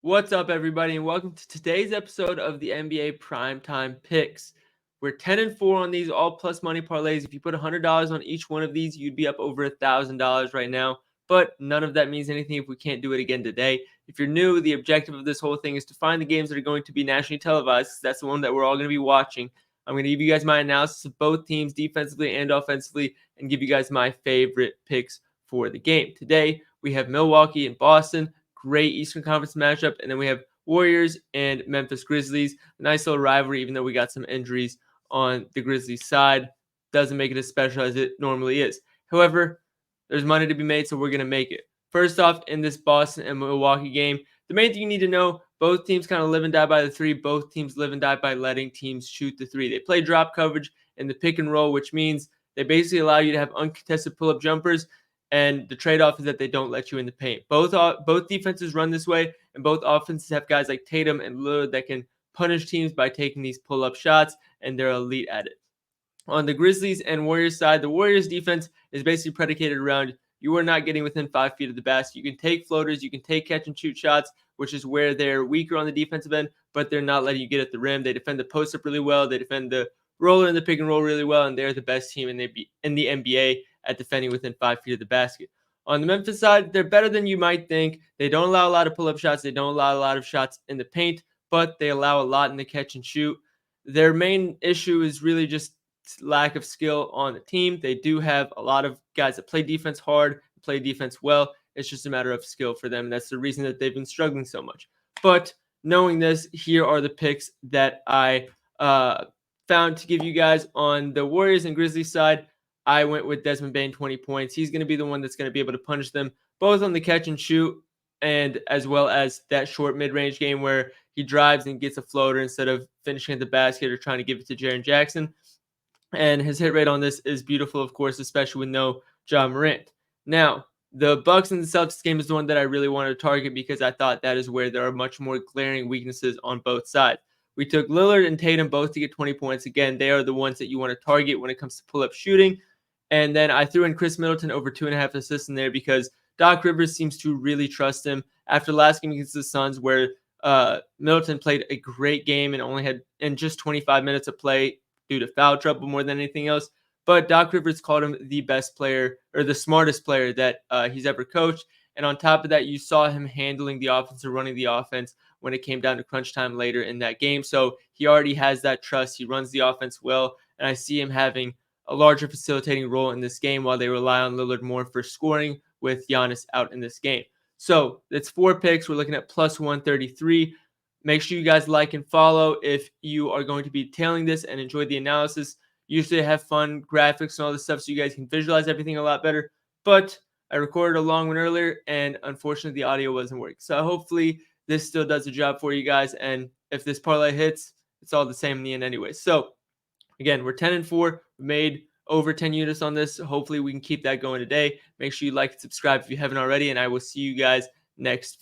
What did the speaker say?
What's up, everybody, and welcome to today's episode of the NBA Primetime Picks. We're 10-4 on these all plus money parlays. If you put $100 on each one of these, you'd be up over $1,000 right now. But none of that means anything if we can't do it again today. If you're new, the objective of this whole thing is to find the games that are going to be nationally televised. That's the one that we're all going to be watching. I'm going to give you guys my analysis of both teams defensively and offensively and give you guys my favorite picks for the game. Today, we have Milwaukee and Boston. Great Eastern Conference matchup. And then we have Warriors and Memphis Grizzlies. Nice little rivalry, even though we got some injuries on the Grizzlies side. Doesn't make it as special as it normally is. However, there's money to be made, so we're going to make it. First off, in this Boston and Milwaukee game, the main thing you need to know, both teams kind of live and die by the three. Both teams live and die by letting teams shoot the three. They play drop coverage in the pick and roll, which means they basically allow you to have uncontested pull-up jumpers. And the trade-off is that they don't let you in the paint. Both defenses run this way, and both offenses have guys like Tatum and Lillard that can punish teams by taking these pull-up shots, and they're elite at it. On the Grizzlies and Warriors side, the Warriors defense is basically predicated around you are not getting within 5 feet of the basket. You can take floaters, you can take catch-and-shoot shots, which is where they're weaker on the defensive end, but they're not letting you get at the rim. They defend the post-up really well. They defend the roller and the pick and roll really well, and they're the best team in the NBA at defending within 5 feet of the basket. On the Memphis side, they're better than you might think. They don't allow a lot of pull-up shots. They don't allow a lot of shots in the paint, but they allow a lot in the catch and shoot. Their main issue is really just lack of skill on the team. They do have a lot of guys that play defense hard, play defense well. It's just a matter of skill for them. And that's the reason that they've been struggling so much. But knowing this, here are the picks that I found to give you guys on the Warriors and Grizzlies side. I went with Desmond Bane, 20 points. He's going to be the one that's going to be able to punish them, both on the catch and shoot and as well as that short mid-range game where he drives and gets a floater instead of finishing at the basket or trying to give it to Jaren Jackson. And his hit rate on this is beautiful, of course, especially with no Ja Morant. Now, the Bucks and the Celtics game is the one that I really wanted to target because I thought that is where there are much more glaring weaknesses on both sides. We took Lillard and Tatum both to get 20 points. Again, they are the ones that you want to target when it comes to pull-up shooting. And then I threw in Chris Middleton over 2.5 assists in there because Doc Rivers seems to really trust him. After last game against the Suns, where Middleton played a great game and only had in just 25 minutes of play due to foul trouble more than anything else. But Doc Rivers called him the best player or the smartest player that he's ever coached. And on top of that, you saw him handling the offense or running the offense when it came down to crunch time later in that game. So he already has that trust. He runs the offense well. And I see him having a larger facilitating role in this game while they rely on Lillard more for scoring with Giannis out in this game. So it's 4 picks. We're looking at plus 133. Make sure you guys like and follow if you are going to be tailing this and enjoy the analysis. Usually I have fun graphics and all this stuff so you guys can visualize everything a lot better. But I recorded a long one earlier and unfortunately the audio wasn't working. So hopefully this still does a job for you guys. And if this parlay hits, it's all the same in the end anyway. So again, we're 10-4. We made over 10 units on this. Hopefully we can keep that going today. Make sure you like and subscribe if you haven't already. And I will see you guys next